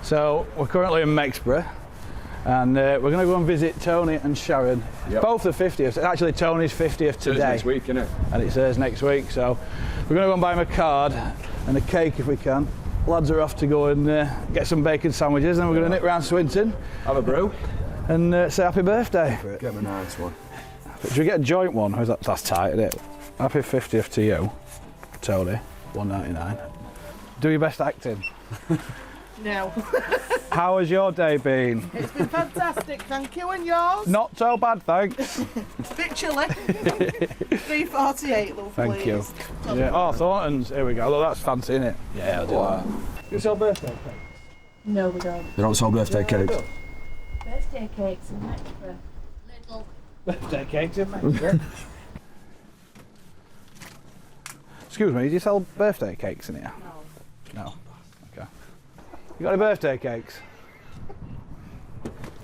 So we're currently in Mexborough, and we're going to go and visit Tony and Sharon. Yep. Both the 50th. Actually, Tony's 50th today. It's next week, isn't it? And it's hers next week. So we're going to go and buy him a card and a cake if we can. Lads are off to go and get some bacon sandwiches, and we're going to nip round Swinton. Have a brew. And say happy birthday. Get me a nice one. Should we get a joint one? Or is that's tight, isn't it? Happy 50th to you, Tony. $1.99. Do your best acting. No. How has your day been? It's been fantastic, thank you. And yours? Not so bad, thanks. It's a bit chilly. 3:48, love, Thank please. you. Yeah. Oh, Thornton's. Here we go. Look, that's fancy, isn't it? Yeah, I'll do that. You sell birthday cakes? No, we don't. They don't sell birthday cakes. Birthday cakes in Mexborough. Little. Birthday cakes in Mexborough. Excuse me, do you sell birthday cakes in here? No. No. Okay. You got any birthday cakes?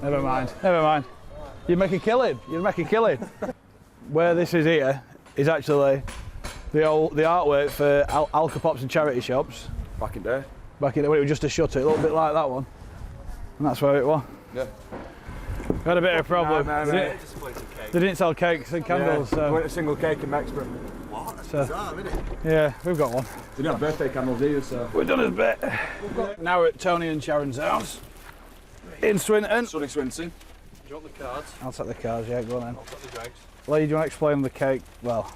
Never mind. Never mind. You'd make a killing. You'd make a killing. Where this is here is actually the artwork for Alka-Pops and charity shops. Back in day. Back in when it was just a shutter, a little bit like that one. And that's where it was. Yeah. We had a bit of a problem. No. They didn't sell cakes and candles, Yeah. so. Went a single cake in Mexborough. What? So, yeah, we've got one. They didn't have birthday candles either, so. We've done his bit. Now we're at Tony and Sharon's house in Swinton. Sunny Swinton. Do you want the cards? I'll take the cards, yeah, go on then. I'll take the dregs. Lee, do you want to explain the cake? Well,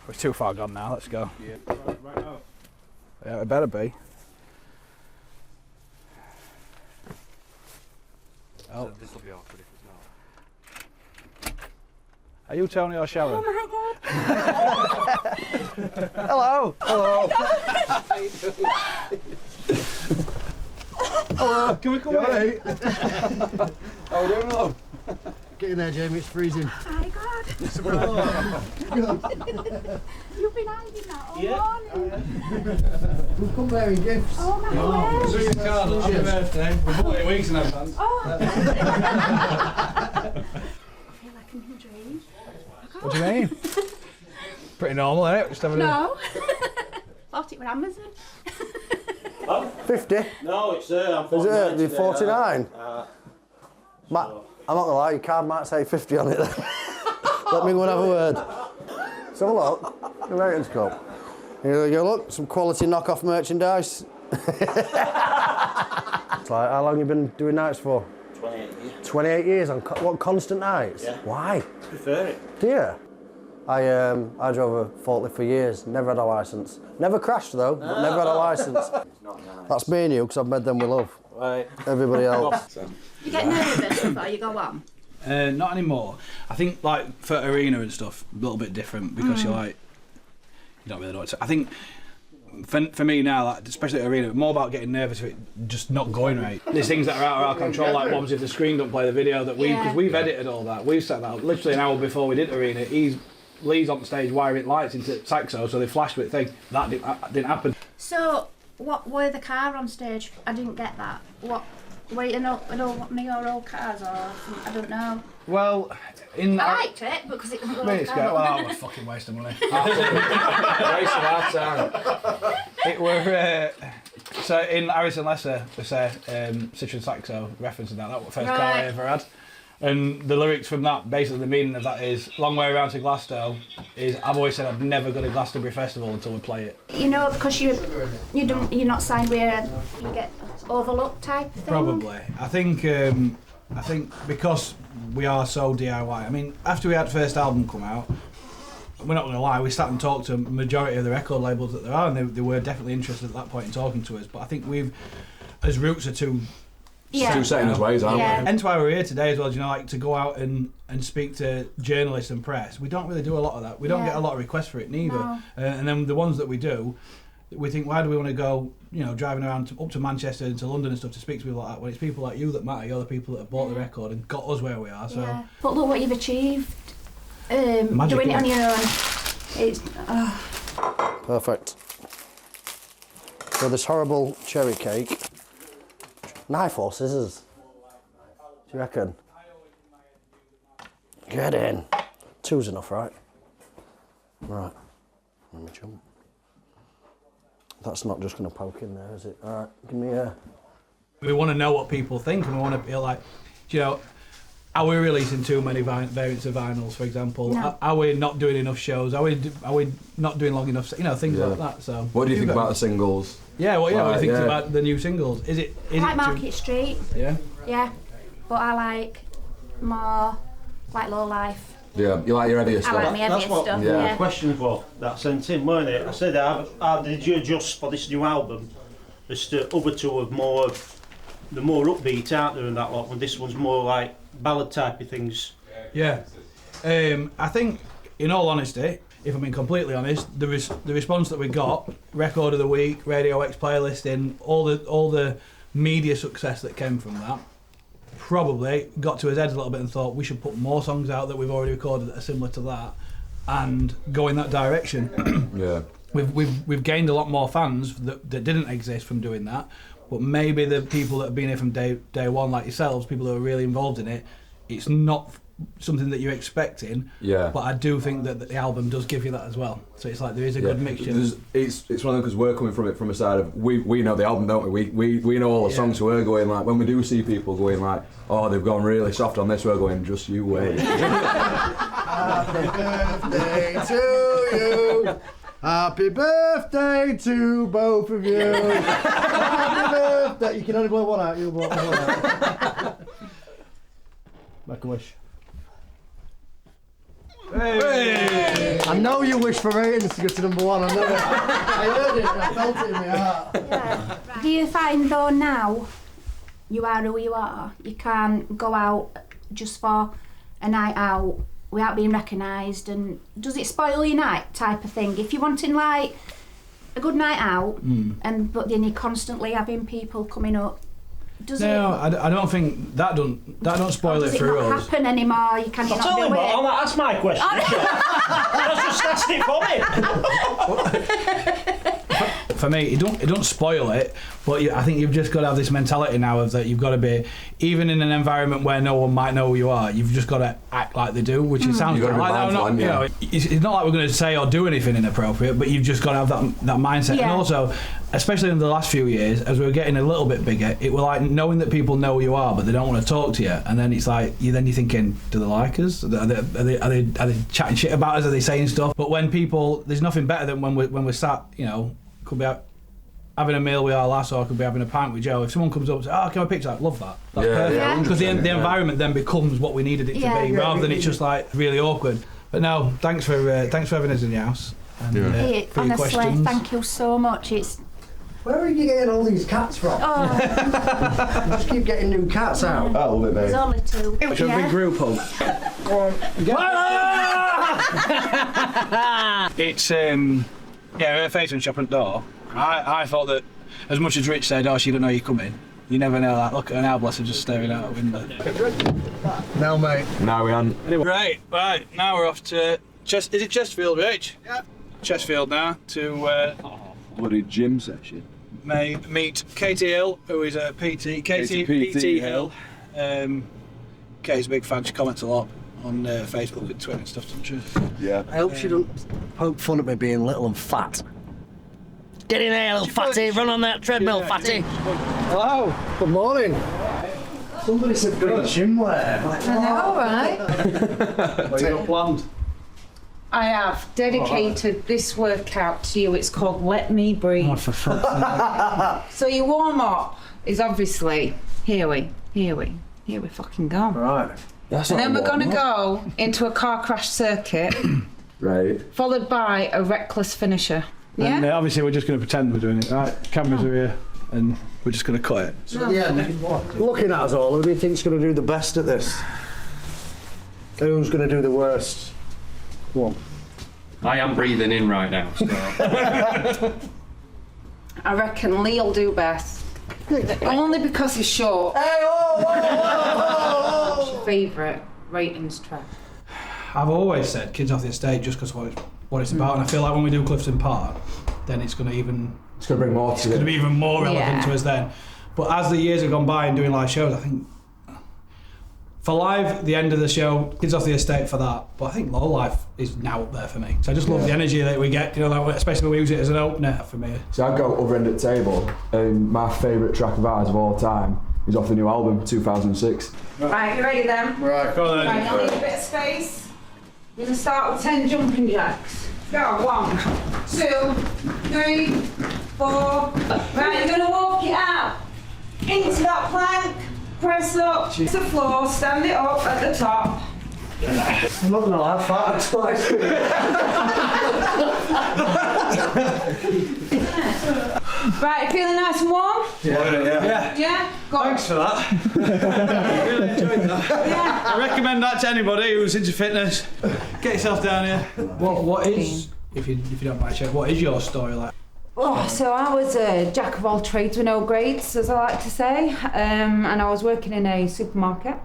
we're too far gone now, let's go. Yeah. Right now. Yeah, it better be. Oh. So this will be awkward if it's not. Are you Tony or Sharon? Oh my god! Hello! Hello! Hello! Can we come in? How are we doing, love? Get in there, Jamie, it's freezing. Oh my god! You've been hiding that all morning. We've come bearing gifts. Oh my god! Here's your card, happy birthday. We've bought it weeks in advance. Oh! I feel like I'm in a dream. What do you mean? Pretty normal, isn't it? Just having No. Thought it was Amazon. 50? No, it's I'm Is it? The 49? I'm not gonna lie, your card might say 50 on it then. Let me go and have a word. So have a look. The Reytons Cup. Here we go, look, some quality knockoff merchandise. It's like, how long have you been doing nights for? 28 years. 28 years on what, constant nights? Yeah. Why? Prefer it. Do you? I drove a forklift for years, never had a licence. Never crashed though, but never had a licence. It's not nice. That's me and you, because I've made them with love. Right. Everybody else. You get nervous before you go on? not anymore. I think like for arena and stuff, a little bit different because you're like, you don't really know what to say. I think for me now, like, especially at arena, more about getting nervous with it just not going right. There's things that are out of our control, like what if the screen don't play the video that because we've edited all that. We've set that up literally an hour before we did arena. Lee's on stage wiring lights into Saxo, so they flashed with the thing. That didn't happen. So, what were the car on stage? I didn't get that. What? Were you know one of your old cars or something? I don't know. Well, I liked it because it was an old car. Well, that was a fucking waste of money. Waste of our time. It were so in Harrison Lesser they say Citroen Saxo referencing that was the first car I ever had, and the lyrics from that, basically the meaning of that is long way around to Glasgow is I've always said I've never got a Glastonbury festival until we play it. You know, because you're not signed where you get overlooked type thing. Probably. I think because we are so DIY. I mean, after we had the first album come out, we're not going to lie, we sat and talked to a majority of the record labels that there are, and they were definitely interested at that point in talking to us. But I think as roots are too Two set in his ways, aren't we? Hence why we're here today as well, you know, like to go out and speak to journalists and press. We don't really do a lot of that. We don't get a lot of requests for it neither. No. And then the ones that we do, we think, why do we want to go, you know, driving around up to Manchester and to London and stuff to speak to people like that when it's people like you that matter, you're the people that have bought the record and got us where we are. So. Yeah. But look what you've achieved. Magic, doing it on your own. It's Perfect. So this horrible cherry cake. Knife or scissors? Do you reckon? Get in. Two's enough, right? Right. Let me jump. That's not just going to poke in there, is it? All right, give me a We want to know what people think, and we want to feel like, you know, are we releasing too many variants of vinyls, for example? No. Are we not doing enough shows? Are we not doing long enough? You know, things like that. So. What do you think about the singles? Yeah, well, yeah. What do you think yeah. about the new singles? Is it? I like Market Street. Yeah. Yeah, but I like more like Low Life. Yeah, you like your heavier I stuff? like my heavier That's what stuff. yeah. the Yeah. question was that sent in, weren't it? I said, how did you adjust for this new album? As the other two are more upbeat out there and that lot, when this one's more like ballad type of things. Yeah. I think, in all honesty, if I'm being completely honest, the response that we got, Record of the Week, Radio X playlisting, all the media success that came from that, probably got to his head a little bit and thought we should put more songs out that we've already recorded that are similar to that and go in that direction. Yeah. We've gained a lot more fans that didn't exist from doing that, but maybe the people that have been here from day one, like yourselves, people who are really involved in it, it's not something that you're expecting. Yeah. But I do think that the album does give you that as well. So it's like there is a good mixture. It's one of them because we're coming from it from a side of we know the album, don't we? We know all the songs, so we're going like when we do see people going like, oh, they've gone really soft on this, we're going, just you wait. Happy birthday to you. Happy birthday to both of you. Happy birthday. You can only blow one out. You'll blow one out. Make a wish. Hey! I know you wish for Reytons to go to number one. I know it. I heard it. I felt it in my heart. Yeah. Do you find though now you are who you are? You can't go out just for a night out without being recognised, and does it spoil your night type of thing? If you're wanting like a good night out, but then you're constantly having people coming up, does I don't think that don't spoil it it for not us. happen anymore? You can I not told do him, it. that's my question. I just asked it for me. For me, it don't spoil it, but I think you've just got to have this mentality now of that you've got to be, even in an environment where no one might know who you are, you've just got to act like they do, which it sounds You've got to be like mindful, you know, it's not like we're going to say or do anything inappropriate, but you've just got to have that mindset. Yeah. And also, especially in the last few years, as we were getting a little bit bigger, it was like knowing that people know who you are, but they don't want to talk to you, and then it's like you're thinking, do they like us? Are they chatting shit about us? Are they saying stuff? But when people, there's nothing better than when we're sat, you know, could be out having a meal with our lass, or I could be having a pint with Joe. If someone comes up and says, "Oh, can I have a picture?" Love that. That's perfect. Yeah. Because the 100%, environment then becomes what we needed it to be, rather than it's just like really awkward. But no, thanks for having us in the house. And, Hey, for your honestly, questions. thank you so much. It's Where are you getting all these cats from? You just keep getting new cats out. I love it, there's mate. only two. Should we big group hug? It's her face and shop front door. I thought that as much as Rich said, oh, she don't know you're coming, you never know that. Look at an Alblasser just staring out a window. No, mate. Now we on. Right, now we're off to is it Chesterfield, Rich? Yeah. Chesterfield now to Bloody gym session. meet Katie Hill, who is a PT. Katie PT Hill. Katie's a big fan. She comments a lot on Facebook and Twitter and stuff, doesn't she? Yeah. I hope she don't poke fun at me being little and fat. Get in there, little fatty. Run on that treadmill, fatty. Hello. Good morning. Somebody said good gym wear. All right. What you got planned? I have dedicated this workout to you. It's called Let Me Breathe. Oh, for fuck's sake. So your warm up is obviously here we fucking go. Right. That's And not then a we're gonna warm-up. go into a car crash circuit, Right. followed by a reckless finisher. Yeah. And obviously we're just going to pretend we're doing it. Right, cameras are here, and we're just going to cut it. So yeah, looking at us all, who do you think's going to do the best at this? Who's going to do the worst? One. I am breathing in right now, so. I reckon Lee'll do best. Only because he's short. Hey, whoa, whoa, whoa, What's your favourite Reytons track? I've always said Kids Off the Estate just because what it's about, and I feel like when we do Clifton Park, then it's going to bring more to it. be even more relevant Yeah. to us then. But as the years have gone by and doing live shows, I think For live, the end of the show, Kids Off the Estate for that. But I think Low Life is now up there for me. So I just love the energy that we get, you know, like, especially when we use it as an opener for me. So I'd go other end of the table, and my favourite track of ours of all time is off the new album, 2006. Right, you ready then? Right. Go on then. Right, I'll leave a bit of space. We're going to start with 10 jumping jacks. Go, 1, 2, 3, 4. Right, you're going to walk it out into that plank, press up to the floor, stand it up at the top. I'm not gonna lie, farted twice. Right, you feeling nice and warm? Yeah. Yeah? Go. Thanks for that. Really enjoyed that. Yeah. I recommend that to anybody who's into fitness. Get yourself down here. What is, if you don't mind sharing, what is your story like? Oh, so I was a jack of all trades with no grades, as I like to say, and I was working in a supermarket,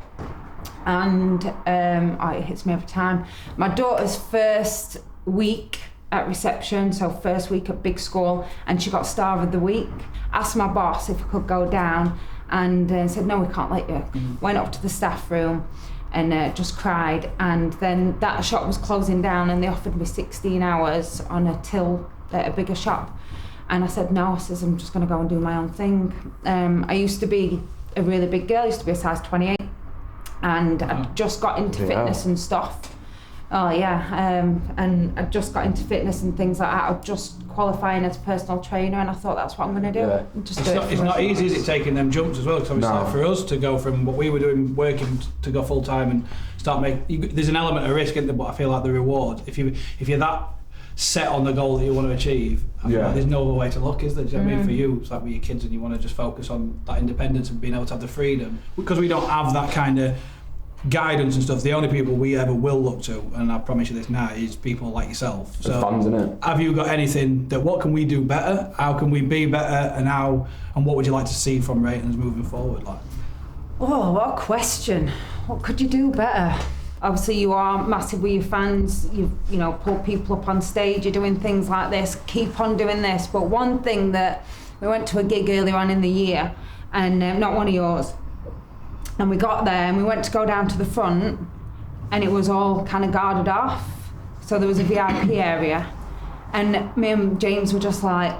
and it hits me every time. My daughter's first week at reception, so first week at big school, and she got star of the week. Asked my boss if I could go down, and said, no, we can't let you. Went up to the staff room and just cried, and then that shop was closing down and they offered me 16 hours on a till at a bigger shop. And I said, no, I says, I'm just gonna go and do my own thing. I used to be a really big girl, I used to be a size 28, and I just got into fitness and stuff. Oh yeah, and I just got into fitness and things like that. I was just qualifying as a personal trainer, and I thought that's what I'm gonna do. Yeah. Just It's not easy, is it, taking them jumps as well? Because obviously, No. like, for us to go from what we were doing, working to go full time and start making, there's an element of risk in there, but I feel like the reward, if you're that set on the goal that you want to achieve, I feel like there's no other way to look, is there? Do you know what I mean? For you, it's like with your kids, and you want to just focus on that independence and being able to have the freedom. Because we don't have that kind of guidance and stuff, the only people we ever will look to, and I promise you this now, is people like yourself. So fans, innit? have you got anything that, what can we do better? How can we be better? And what would you like to see from Reytons moving forward? Like, Oh, what a question. What could you do better? Obviously, you are massive with your fans. You know, pull people up on stage. You're doing things like this. Keep on doing this. But one thing that we went to a gig earlier on in the year, and not one of yours. And we got there, and we went to go down to the front, and it was all kind of guarded off. So there was a VIP area, and me and James were just like,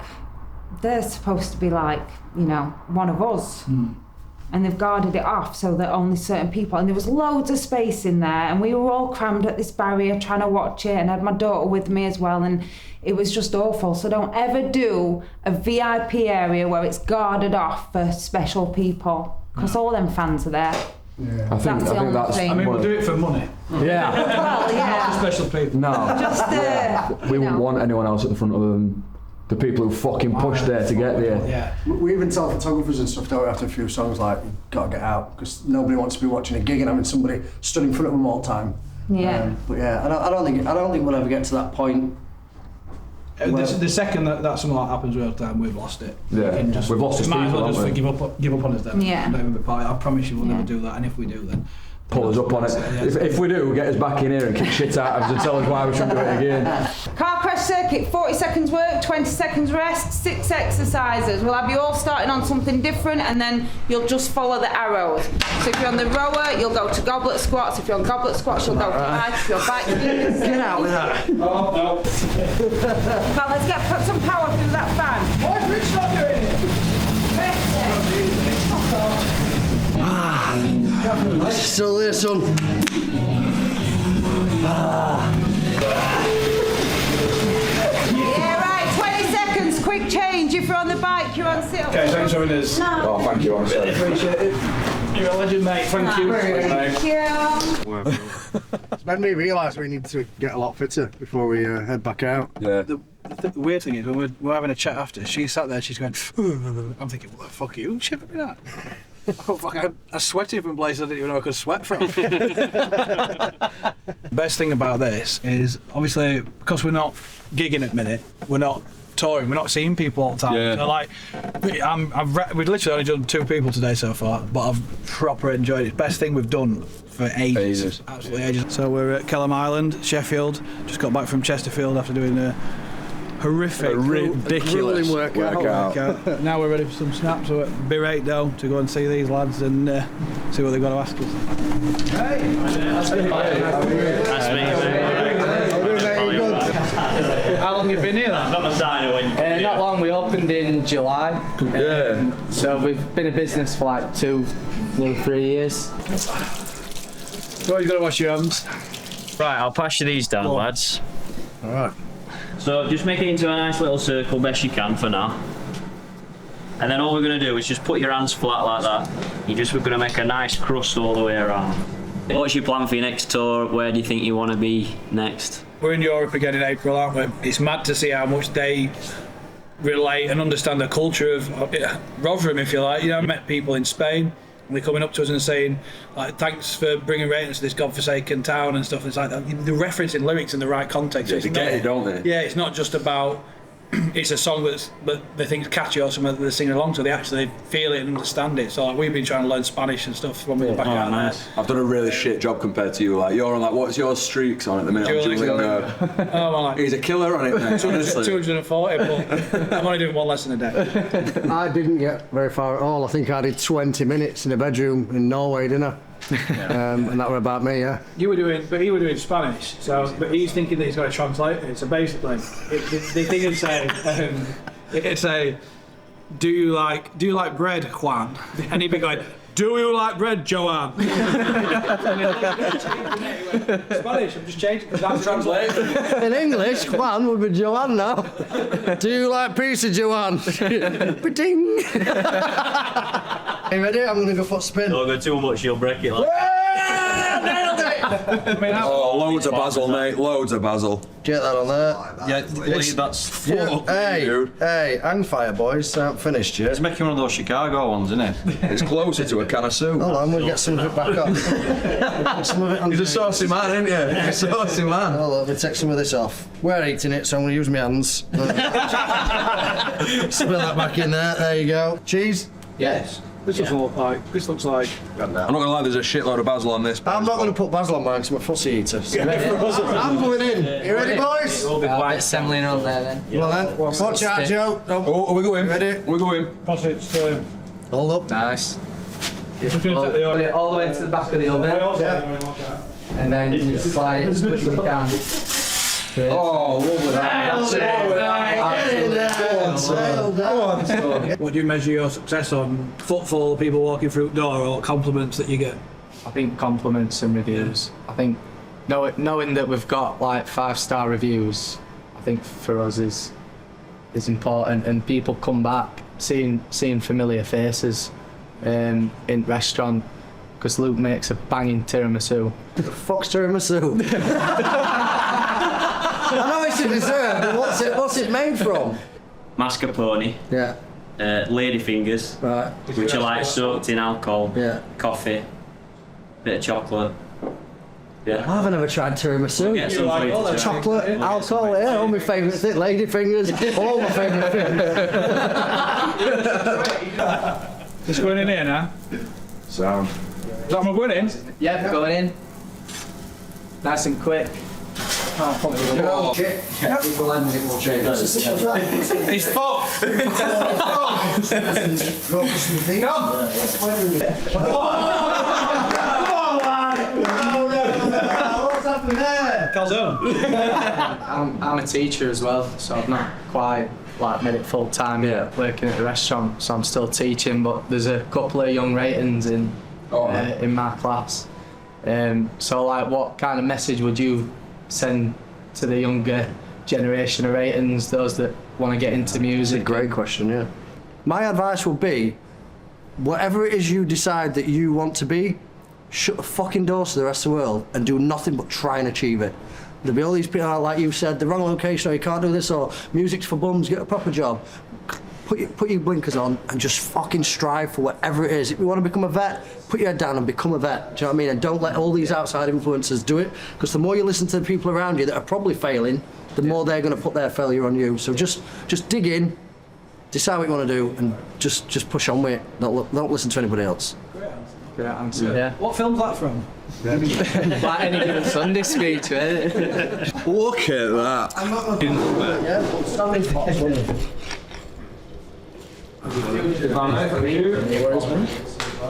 they're supposed to be like, you know, one of us. And they've guarded it off so that only certain people, and there was loads of space in there, and we were all crammed at this barrier trying to watch it, and I had my daughter with me as well, and it was just awful. So don't ever do a VIP area where it's guarded off for special people, because all them fans are there. I think That's the only that's. thing. I mean, we'll do it for money. Yeah. Well, yeah. Special people. No. Just We wouldn't want anyone else at the front other than the people who fucking pushed there to get there. Yeah. We even tell photographers and stuff, don't we, after a few songs, like, you've got to get out, because nobody wants to be watching a gig and having somebody stood in front of them all the time. Yeah. But yeah, I don't think we'll ever get to that point. The second that something like that happens real time, we've lost it. Yeah. We can just, We've lost we his might as well people, just haven't give up on us then. Yeah. Don't even be part of it. I promise you we'll never do that, and if we do, then Pull us up on it. If we do, get us back in here and kick shit out of us and tell us why we shouldn't do it again. Car crash circuit, 40 seconds work, 20 seconds rest, 6 exercises. We'll have you all starting on something different, and then you'll just follow the arrows. So if you're on the rower, you'll go to goblet squats. If you're on goblet squats, you'll go to bike. If you're bike, Get out with that. Oh, no. Well, let's put some power through that fan. Why is Rich not doing it? Still there, son. Yeah, right, 20 seconds, quick change. If you're on the bike, you're on sit-up. Okay, thanks for having us. Oh, thank you, honestly. Appreciate it. You're a legend, mate. Thank you. Thank you. It's made me realise we need to get a lot fitter before we head back out. Yeah. The weird thing is, when we're having a chat after, she sat there, she's going, I'm thinking, what the fuck are you shivering me that? Oh, fuck, I sweated from places I didn't even know I could sweat from. Best thing about this is, obviously, because we're not gigging at the minute, we're not touring, we're not seeing people all the time. Yeah. So, like, we've literally only done 2 people today so far, but I've proper enjoyed it. Best thing we've done for ages. Absolutely ages. So we're at Kelham Island, Sheffield. Just got back from Chesterfield after doing horrific, Ridiculous workout. Now we're ready for some snaps. So it'll be right down to go and see these lads and see what they've got to ask us. How long have you been here then? Not long, we opened in July. Yeah. So we've been in business for like nearly 3 years. So you've got to wash your hands. Right, I'll pass you these down, lads. Alright. So just make it into a nice little circle best you can for now. And then all we're going to do is just put your hands flat like that. We're going to make a nice crust all the way around. What's your plan for your next tour? Where do you think you want to be next? We're in Europe again in April, aren't we? It's mad to see how much they relate and understand the culture of Rotherham, if you like. You know, I met people in Spain, and they're coming up to us and saying, like, thanks for bringing Reytons to this godforsaken town and stuff. It's like they're referencing lyrics in the right context. Yeah, they get it, don't they? Yeah, it's not just about it's a song that they think is catchy or something that they're singing along to. They actually feel it and understand it. So like, we've been trying to learn Spanish and stuff when we were back out there. I've done a really shit job compared to you. Like you're on what's your streaks on at the minute? Duolingo. He's a killer on it, mate. 240, but I'm only doing one lesson a day. I didn't get very far at all. I think I did 20 minutes in a bedroom in Norway, didn't I? And that were about me, yeah. You were doing Spanish, so but he's thinking that he's got to translate it. So basically, the thing would say, it'd say, do you like bread, Juan? And he'd be going, do you like bread, Joanne? Spanish, I'm just changing because that's translated. In English, Juan would be Joanne now. Do you like pizza, Joanne? Ba-ding. You ready? I'm going to go for a spin. Don't go too much, you'll break it. Like. Nailed it! Loads of basil, mate. Loads of basil. Get that on there. Yeah, that's full. Hey, hang fire, boys. They aren't finished yet. It's making one of those Chicago ones, isn't it? It's closer to a can of soup. Hold on, we'll get some of it back on. Some of it on. He's a saucy man, isn't he? He's a saucy man. Hold on, let me take some of this off. We're eating it, so I'm going to use my hands. Spill that back in there. There you go. Cheese? Yes. This looks like. I'm not gonna lie, there's a shitload of basil on this. I'm not going to put basil on mine because I'm a fussy eater. I'm going in. You ready, boys? Bit semolina on there then. Well then, watch out, Joe. Oh, we're going. Ready? We're going. Hold up. Nice. Put it all the way to the back of the oven. And then you slide it as quick as you can. Oh, lovely that. What do you measure your success on? Footfall, people walking through the door, or compliments that you get? I think compliments and reviews. I think knowing that we've got like 5-star reviews, I think for us is important, and people come back seeing familiar faces in restaurant because Luke makes a banging tiramisu. The fuck's tiramisu? I know it's a dessert, but what's it made from? Mascarpone, Yeah. ladyfingers, Right. which are like soaked in alcohol, Yeah. coffee, bit of chocolate. Yeah. I've never tried tiramisu. Get some for you to try. Chocolate, alcohol, yeah, all my favourite things. Lady fingers, all my favourite things. Just going in here now. Sound. Is that what I'm going in? Yeah, going in. Nice and quick. He's fucked. I'm a teacher as well, so I've not quite like made it full time yet, working at the restaurant, so I'm still teaching. But there's a couple of young Reytons in my class. So like, what kind of message would you send to the younger generation of Reytons, those that want to get into music? It's a great question, yeah. My advice would be, whatever it is you decide that you want to be, shut the fucking doors to the rest of the world and do nothing but try and achieve it. There'll be all these people, like you said, the wrong location, or you can't do this, or music's for bums, get a proper job. Put your blinkers on and just fucking strive for whatever it is. If you want to become a vet, put your head down and become a vet. Do you know what I mean? And don't let all these outside influences do it, because the more you listen to the people around you that are probably failing, the more they're going to put their failure on you. So just dig in, decide what you want to do, and just push on with it. Don't listen to anybody else. Great answer. Yeah. What film's that from? Like any given Sunday speech, right? Look at that. I'm not yeah, standing spot's funny.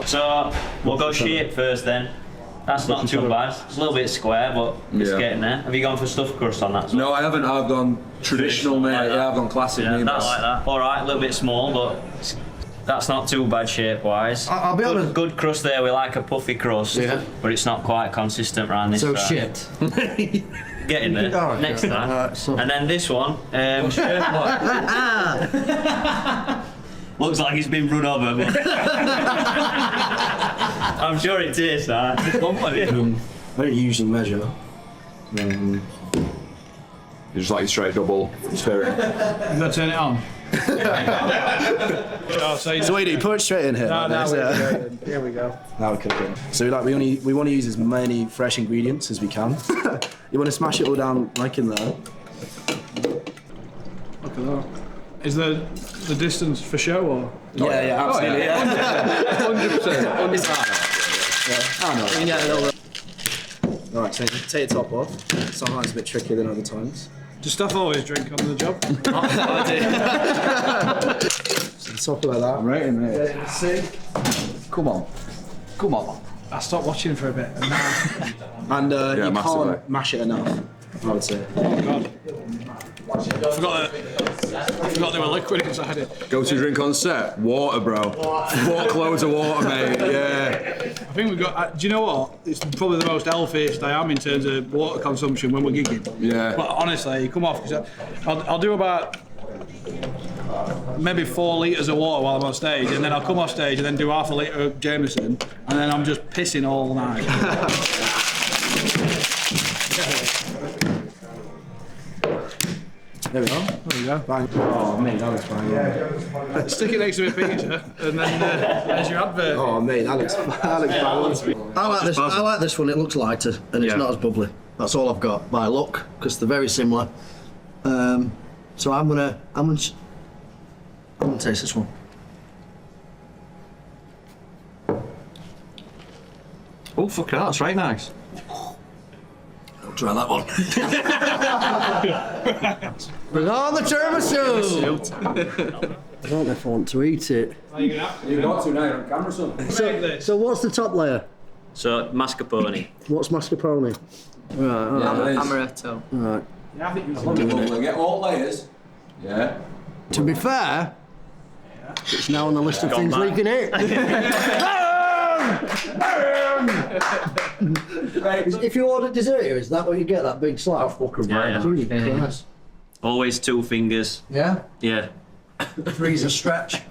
So we'll go shape first then. That's not too bad. It's a little bit square, but it's getting there. Have you gone for stuffed crust on that? As well? No, I haven't. I've gone traditional, mate. Like Yeah, I've gone classic. Yeah, me, that's like that. All right, a little bit small, but that's not too bad shape-wise. I'll be honest. Good crust there. We like a puffy crust, but it's not quite consistent around this. So side. shit. Getting there. Alright, Next time. And then this one. Looks like it's been run over. But I'm sure it tastes nice. I don't usually measure. You just like straight double spirit. You gotta turn it on. So wait, you put it straight in here. Here we go. Now we're cooking. So we want to use as many fresh ingredients as we can. You want to smash it all down like in there. Look at that. Is the distance for show or? Yeah, absolutely. 100%. Alright, so take the top off. Sometimes it's a bit trickier than other times. Does Steph always drink on the job? So the top like that. I'm rating, mate. Come on. I stopped watching for a bit. And you massively. can't mash it enough, I would say. Oh God. I forgot there were liquid inside it. Go to drink on set. Water, bro. Walk loads of water, mate. Yeah. I think we've got. Do you know what? It's probably the most healthiest I am in terms of water consumption when we're gigging. Yeah. But honestly, you come off because I'll do about maybe 4 litres of water while I'm on stage, and then I'll come off stage and then do half a litre of Jameson, and then I'm just pissing all night. There we go. There we go. Bang. Oh, mate, that looks fine. Yeah. Stick it next to a picture, and then there's your advert. Oh, mate, that looks fine. I like this. I like this one. It looks lighter and it's not as bubbly. That's all I've got by look, because they're very similar. So I'm gonna taste this one. Oh, fuck that, that's right nice. I'll try that one. Bring on the tiramisu! I don't know if I want to eat it. You've got to now, you're on camera, son. So what's the top layer? So mascarpone. What's mascarpone? Right. Amaretto. Right. Yeah, I think We'll get all layers. Yeah. To be fair, it's now on the list of things we can eat. If you order dessert here, is that what you get? That big slab? Yeah. Christ. Always 2 fingers. Yeah. Yeah. Freezer stretch. It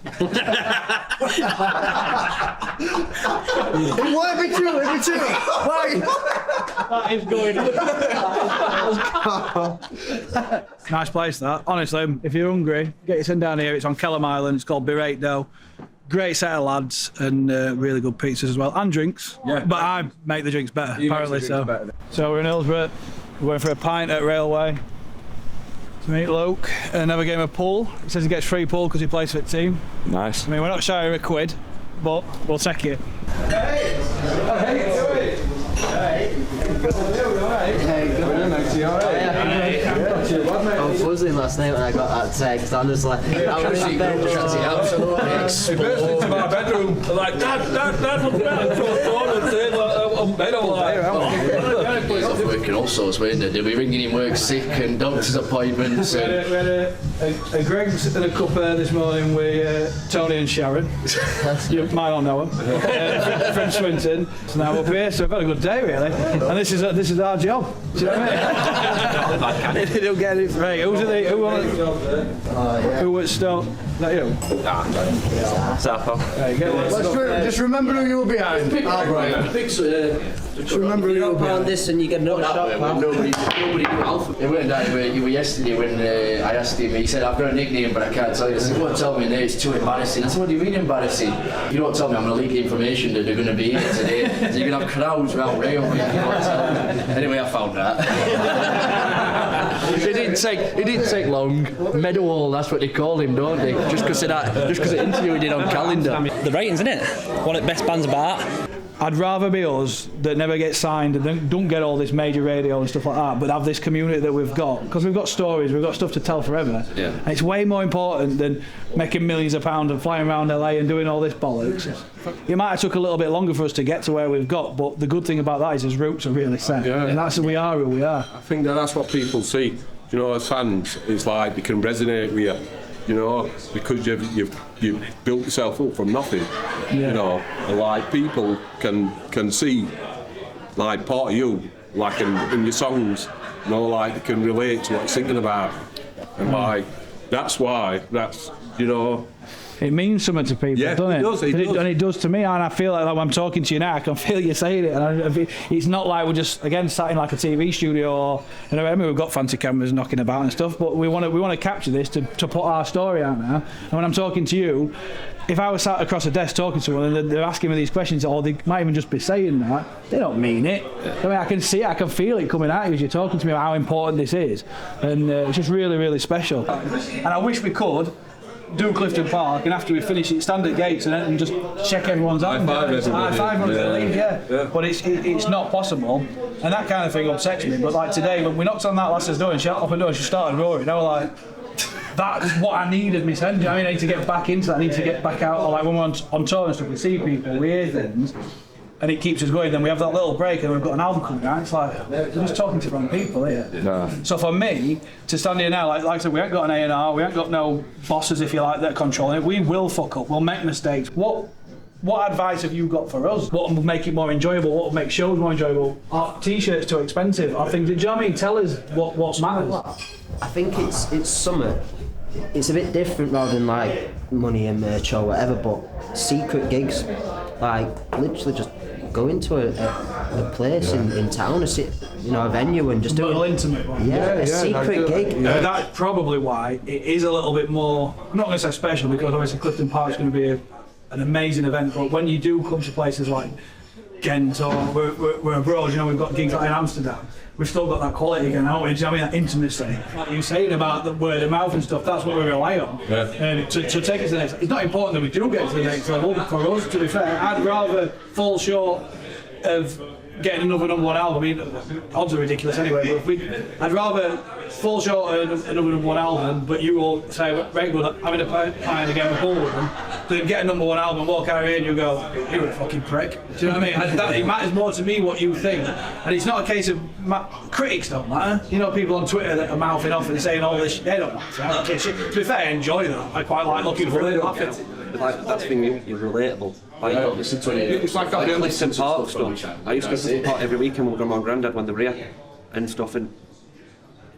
won't be true. It'll be true. Why? That is going. Nice place, that. Honestly, if you're hungry, get yourself down here. It's on Kellam Island. It's called Reytons. Great set of lads and really good pizzas as well, and drinks. Yeah. But I make the drinks better, apparently. Makes the drinks better. So we're in Hillsborough. We're going for a pint at Railway to meet Luke and have a game of pool. He says he gets free pool because he plays for the team. Nice. I mean, we're not shy of a quid, but we'll take it. I was buzzing last night when I got that text. I'm just like, I was in bed. He burst into my bedroom, like, Dad, what's that? Off working all sorts, weren't they? They'll be ringing in work sick and doctor's appointments. We had a Greg's and a cuppa this morning with Tony and Sharon. You might not know them. From Swinton. So now we're up here, so we've had a good day really. And this is our job. Do you know what I mean? They don't get it right. Who was Stoke? Is that you? Zappo. There you go. Just remember who you were behind. Just remember who you were behind. This and you get another shot. Nobody knew Alpha. It weren't that, you were yesterday when I asked him, he said, I've got a nickname but I can't tell you. I said, don't tell me, it's too embarrassing. I said, what do you mean embarrassing? If you don't tell me, I'm going to leak information that they're going to be here today. So you're going to have crowds around Ray on me if you don't tell me. Anyway, I found that. It didn't take long. Meadowall, that's what they call him, don't they? Just because of the interview he did on Calendar. The Reytons, isn't it? One of the best bands about. I'd rather be us that never get signed and don't get all this major radio and stuff like that, but have this community that we've got, because we've got stories, we've got stuff to tell forever. Yeah. And it's way more important than making millions of pounds and flying around LA and doing all this bollocks. It might have took a little bit longer for us to get to where we've got, but the good thing about that is his roots are really set. Yeah. And that's who we are. I think that's what people see. You know, as fans, it's like they can resonate with you. You know, because you've built yourself up from nothing. Yeah. You know, and like people can see like part of you, like in your songs. You know, like they can relate to what you're thinking about, and like that's you know. It means something to people, doesn't it? It does. And it does to me, and I feel like when I'm talking to you now, I can feel you saying it. And it's not like we're just, again, sat in like a TV studio or, you know, I mean, we've got fancy cameras knocking about and stuff, but we want to capture this to put our story out now. And when I'm talking to you, if I was sat across a desk talking to someone and they're asking me these questions, or they might even just be saying that, they don't mean it. I mean, I can see it, I can feel it coming out as you're talking to me about how important this is. And it's just really, really special. And I wish we could do Clifton Park, and after we finish it, stand at gates and just check everyone's out. High five on the league, yeah. But it's not possible, and that kind of thing upsets me. But like today, when we knocked on that lass's door and she opened the door, she started roaring. I was like, that's what I needed, Miss Hen. I mean, I need to get back into that. I need to get back out. Or like when we're on tour and stuff, we see people, we hear things, and it keeps us going. Then we have that little break, and we've got an album coming out. It's like we're just talking to the wrong people here. Yeah. So for me to stand here now, like I said, we ain't got an A&R, we ain't got no bosses, if you like, that are controlling it. We will fuck up. We'll make mistakes. What advice have you got for us? What will make it more enjoyable? What will make shows more enjoyable? Are t-shirts too expensive? I think. Do you know what I mean? Tell us what matters. I think it's summer. It's a bit different rather than like money and merch or whatever, but secret gigs, like literally just go into a place in town, a venue, and just do a little intimate one. Yeah, a secret gig. That's probably why it is a little bit more. I'm not going to say special, because obviously Clifton Park is going to be an amazing event. But when you do come to places like Ghent or we're abroad, you know, we've got gigs like in Amsterdam. We've still got that quality again, haven't we? Do you know what I mean? That intimacy, like you saying about the word of mouth and stuff. That's what we rely on. Yeah. To take it to the next. It's not important that we do get to the next level. For us, to be fair, I'd rather fall short of getting another number one album. I mean, odds are ridiculous anyway. But I'd rather fall short of another number one album, but you all say, "Right, good, having a pint again with Paul with them," than get a number one album, walk out here and you go, "You're a fucking prick." Do you know what I mean? It matters more to me what you think, and it's not a case of critics don't matter. You know, people on Twitter that are mouthing off and saying all this, they don't matter. I don't care shit. To be fair, I enjoy that. I quite like looking for it. Like that's the thing, you're relatable. Like, you don't listen to it. It's like Clifton Park stuff. I used to listen to Park every weekend with Grandma and Grandad when they were here and stuff. And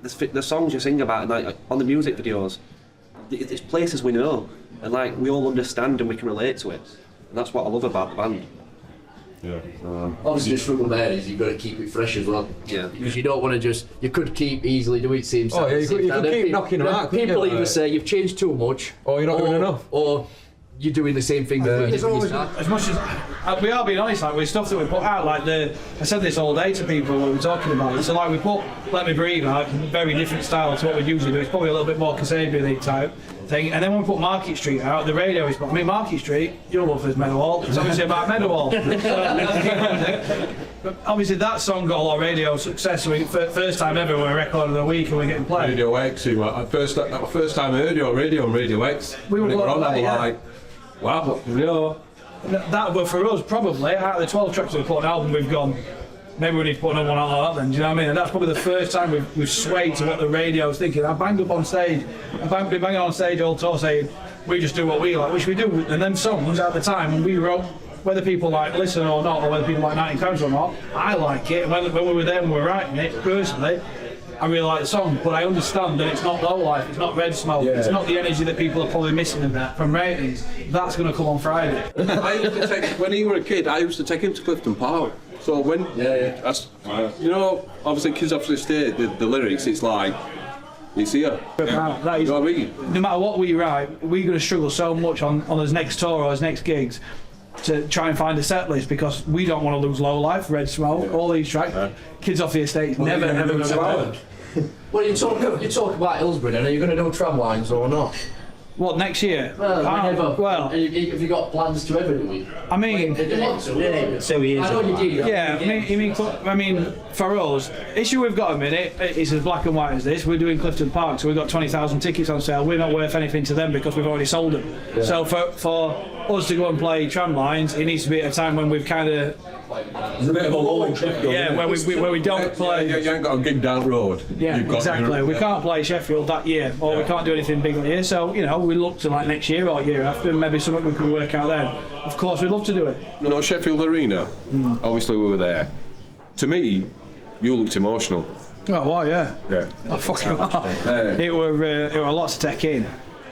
the songs you sing about, and like on the music videos, it's places we know, and like we all understand and we can relate to it. And that's what I love about the band. Yeah. Obviously, the struggle there is you've got to keep it fresh as well. Yeah. Because you don't want to you could keep easily doing same Oh, yeah, you could keep knocking them out. People either say you've changed too much, or you're not doing enough, or you're doing the same thing. It's always, as much as we are being honest, like with stuff that we put out, like I said this all day to people when we were talking about it. So like we put "Let Me Breathe" out, very different style to what we usually do. It's probably a little bit more Kasabian type thing. And then when we put Market Street out, the radio is. I mean, Market Street, you'll love this Meadowhall. It's obviously about Meadowhall. But obviously that song got a lot of radio success. So first time ever we're Record of the Week and we're getting played. Radio X, first time I heard your radio on Radio X. We were on that, yeah. like, wow, you know. That were for us probably out of the 12 tracks we put on an album, we've gone. Maybe we need to put another one out like that then. Do you know what I mean? And that's probably the first time we've swayed to what the radio's thinking. I banged up on stage. I've been banging on stage all tour saying we just do what we like, which we do. And then songs at the time when we wrote, whether people like listen or not, or whether people like 19 Crowns or not, I like it. When we were there and we were writing it, personally, I really like the song, but I understand that it's not low life, it's not red smoke, it's not the energy that people are probably missing from Reytons. That's going to come on Friday. When he was a kid, I used to take him to Clifton Park. So when, that's, you know, obviously Kids Off the Stage, the lyrics, it's like, it's here. That is, you know what I mean? No matter what we write, we're going to struggle so much on his next tour or his next gigs to try and find a set list, because we don't want to lose Low Life, Red Smoke, all these tracks. Kids Off the Estate's never ever going to work. Well, you talk about Hillsborough, then are you going to do tram lines or not? What, next year? Whenever. Well, have you got plans to ever do it? I mean, I know you did. yeah, I mean, for us, issue we've got a minute is as black and white as this. We're doing Clifton Park, so we've got 20,000 tickets on sale. We're not worth anything to them because we've already sold them. Yeah. So for us to go and play Tramlines, it needs to be at a time when we've kind of... There's a bit of a lull in Sheffield. Yeah, where we don't play... You ain't got a gig down the road. Yeah, You've got exactly. We can't play Sheffield that year, or we can't do anything big that year. So, you know, we look to like next year or year after, and maybe something we can work out then. Of course, we'd love to do it. No, Sheffield Arena. Obviously, we were there. To me, you looked emotional. Oh, wow, yeah. Yeah. Oh, fucking it were a lot to take in.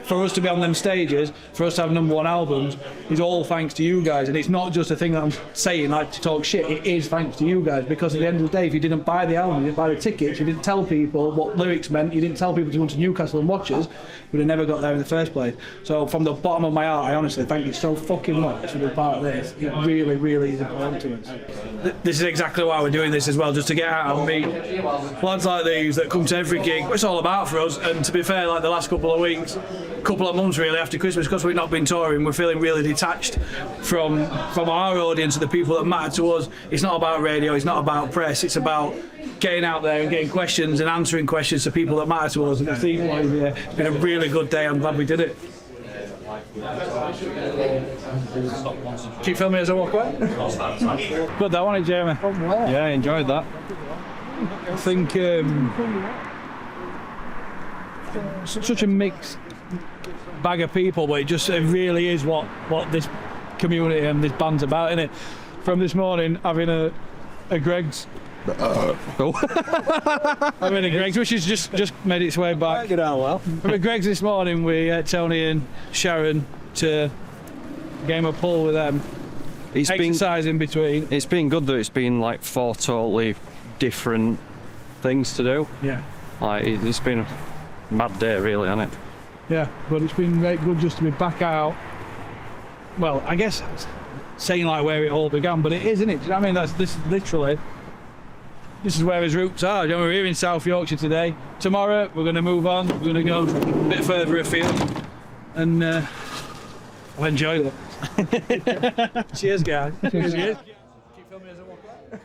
For us to be on them stages, for us to have #1 albums, is all thanks to you guys. And it's not just a thing that I'm saying like to talk shit, it is thanks to you guys. Because at the end of the day, if you didn't buy the album, you didn't buy the tickets, you didn't tell people what lyrics meant, you didn't tell people to come to Newcastle and watch us, we'd have never got there in the first place. So from the bottom of my heart, I honestly thank you so fucking much for being part of this. It really, really is important to us. This is exactly why we're doing this as well, just to get out and meet lads like these that come to every gig. It's all about for us. And to be fair, like the last couple of weeks, couple of months really after Christmas, because we've not been touring, we're feeling really detached from our audience and the people that matter to us. It's not about radio, it's not about press, it's about getting out there and getting questions and answering questions to people that matter to us. And it's been a really good day. I'm glad we did it. Keep filming as I walk away. Good that, wasn't it, Jamie? Yeah, I enjoyed that. I think such a mixed bag of people, but it really is what this community and this band's about, isn't it? From this morning, having a Greg's. Having a Greg's, which has just made its way back. Get on well. Having Greg's this morning with Tony and Sharon to game a pool with them. It's exercise in between. It's been good though. It's been like 4 totally different things to do. Yeah. Like it's been a mad day, really, hasn't it? Yeah, but it's been very good just to be back out. Well, I guess saying like where it all began, but it is, isn't it? Do you know what I mean? This is where his roots are. You know, we're here in South Yorkshire today. Tomorrow we're going to move on. We're going to go a bit further afield, and I've enjoyed it. Cheers, guys. Cheers. Keep filming as I walk away.